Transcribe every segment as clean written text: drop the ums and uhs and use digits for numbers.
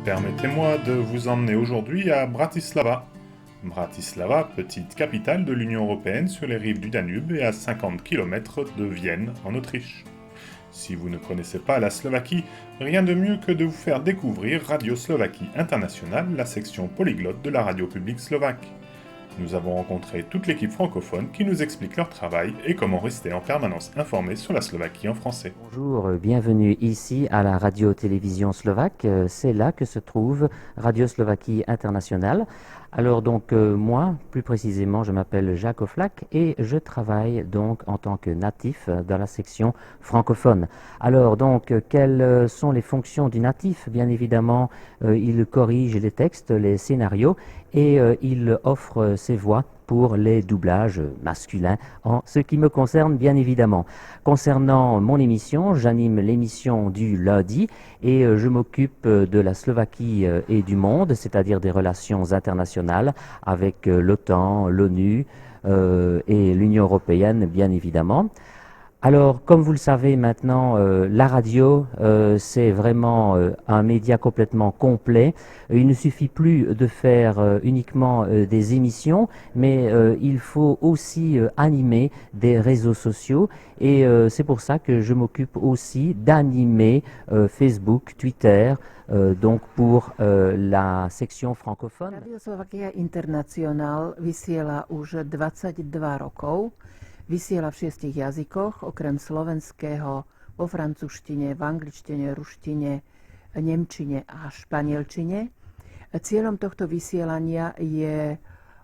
Permettez-moi de vous emmener aujourd'hui à Bratislava. Bratislava, petite capitale de l'Union européenne sur les rives du Danube et à 50 km de Vienne, en Autriche. Si vous ne connaissez pas la Slovaquie, rien de mieux que de vous faire découvrir Radio Slovaquie Internationale, la section polyglotte de la radio publique slovaque. Nous avons rencontré toute l'équipe francophone qui nous explique leur travail et comment rester en permanence informé sur la Slovaquie en français. Bonjour, bienvenue ici à la radio-télévision slovaque. C'est là que se trouve Radio Slovaquie Internationale. Alors donc moi, plus précisément, je m'appelle Jacques Oflac et je travaille donc en tant que natif dans la section francophone. Alors donc, quelles sont les fonctions du natif? Bien évidemment, il corrige les textes, les scénarios et il offre ses voix pour les doublages masculins, en ce qui me concerne bien évidemment. Concernant mon émission, j'anime l'émission du lundi et je m'occupe de la Slovaquie et du monde, c'est-à-dire des relations internationales avec l'OTAN, l'ONU et l'Union européenne bien évidemment. Alors, comme vous le savez maintenant, la radio, c'est vraiment un média complètement complet. Il ne suffit plus de faire uniquement des émissions, mais il faut aussi animer des réseaux sociaux. Et c'est pour ça que je m'occupe aussi d'animer Facebook, Twitter, donc pour la section francophone. Radio Slovakia International vysiela už 22 rokov. Vysiela v 6 jazykoch, okrem slovenského, vo francúzštine, v angličtine, ruštine, nemčine a španielčine. Cieľom tohto vysielania je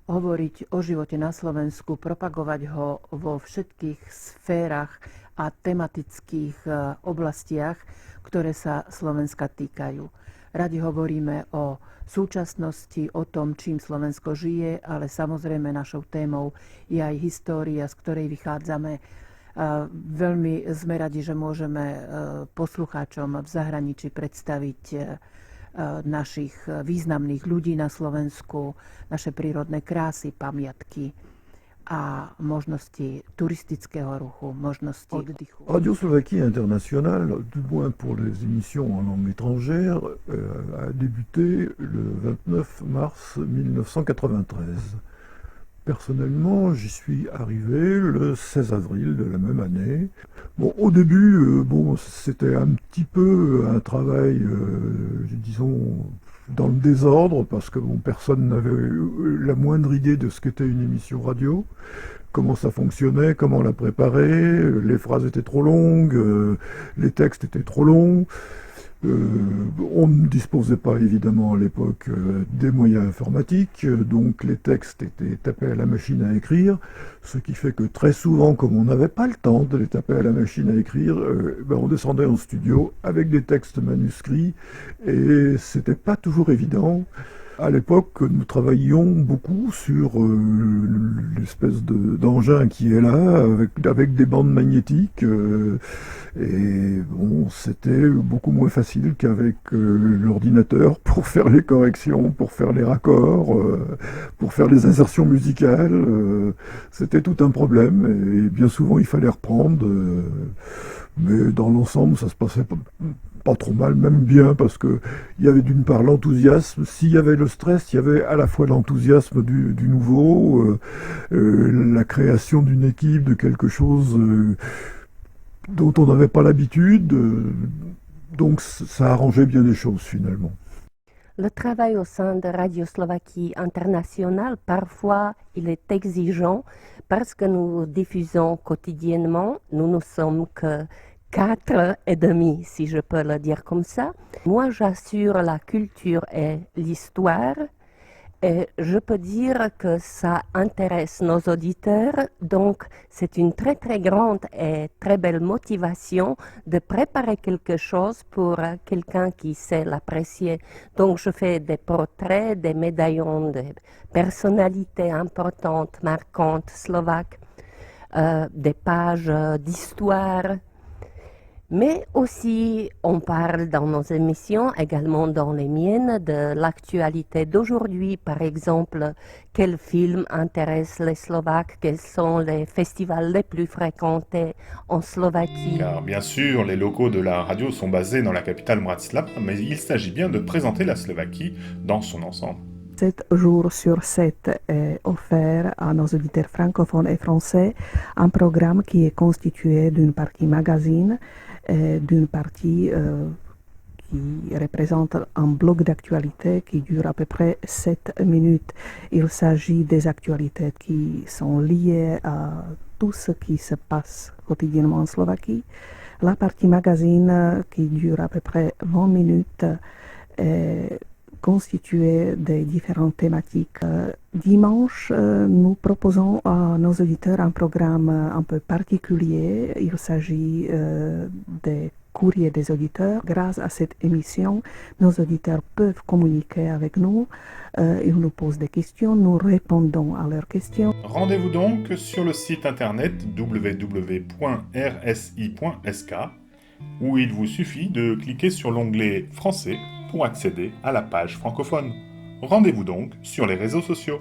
hovoriť o živote na Slovensku, propagovať ho vo všetkých sférach a tematických oblastiach, ktoré sa Slovenska týkajú. Radi hovoríme o súčasnosti, o tom, čím Slovensko žije, ale samozrejme našou témou je aj história, z ktorej vychádzame. Veľmi sme radi, že môžeme poslucháčom v zahraničí predstaviť našich významných ľudí na Slovensku, naše prírodné krásy, pamiatky a možnosti turistického ruchu, možnosti oddychu. Radio Slovaquie Internationale, du moins pour les émissions en langue étrangère, a débuté le 29 mars 1993. Personnellement, j'y suis arrivé le 16 avril de la même année. Bon, au début, c'était un petit peu un travail, disons, dans le désordre, parce que personne n'avait la moindre idée de ce qu'était une émission radio, comment ça fonctionnait, comment la préparer, les phrases étaient trop longues, les textes étaient trop longs. On ne disposait pas évidemment à l'époque des moyens informatiques, donc les textes étaient tapés à la machine à écrire, ce qui fait que très souvent, comme on n'avait pas le temps de les taper à la machine à écrire, on descendait en studio avec des textes manuscrits et c'était pas toujours évident. À l'époque, nous travaillions beaucoup sur l'espèce d'engin qui est là, avec des bandes magnétiques. Et c'était beaucoup moins facile qu'avec l'ordinateur pour faire les corrections, pour faire les raccords, pour faire les insertions musicales. C'était tout un problème et bien souvent il fallait reprendre. Mais dans l'ensemble, ça se passait pas trop mal, même bien, parce que il y avait d'une part l'enthousiasme. S'il y avait le stress, il y avait à la fois l'enthousiasme du nouveau, la création d'une équipe, de quelque chose dont on n'avait pas l'habitude. Donc ça arrangeait bien les choses finalement. Le travail au sein de Radio Slovaquie Internationale, parfois, il est exigeant parce que nous diffusons quotidiennement. Nous ne sommes que 4,5, si je peux le dire comme ça. Moi, j'assure la culture et l'histoire. Et je peux dire que ça intéresse nos auditeurs, donc c'est une très très grande et très belle motivation de préparer quelque chose pour quelqu'un qui sait l'apprécier. Donc je fais des portraits, des médaillons de personnalités importantes, marquantes, slovaques, des pages d'histoire. Mais aussi, on parle dans nos émissions, également dans les miennes, de l'actualité d'aujourd'hui. Par exemple, quels films intéressent les Slovaques, quels sont les festivals les plus fréquentés en Slovaquie. Car bien sûr, les locaux de la radio sont basés dans la capitale Bratislava, mais il s'agit bien de présenter la Slovaquie dans son ensemble. 7 jours sur 7 est offert à nos auditeurs francophones et français un programme qui est constitué d'une partie magazine et d'une partie qui représente un bloc d'actualités qui dure à peu près 7 minutes. Il s'agit des actualités qui sont liées à tout ce qui se passe quotidiennement en Slovaquie. La partie magazine qui dure à peu près 20 minutes est constituée des différentes thématiques. Dimanche, nous proposons à nos auditeurs un programme un peu particulier. Il s'agit des courriers des auditeurs. Grâce à cette émission, nos auditeurs peuvent communiquer avec nous. Ils nous posent des questions, nous répondons à leurs questions. Rendez-vous donc sur le site internet www.rsi.sk où il vous suffit de cliquer sur l'onglet Français pour accéder à la page francophone. Rendez-vous donc sur les réseaux sociaux.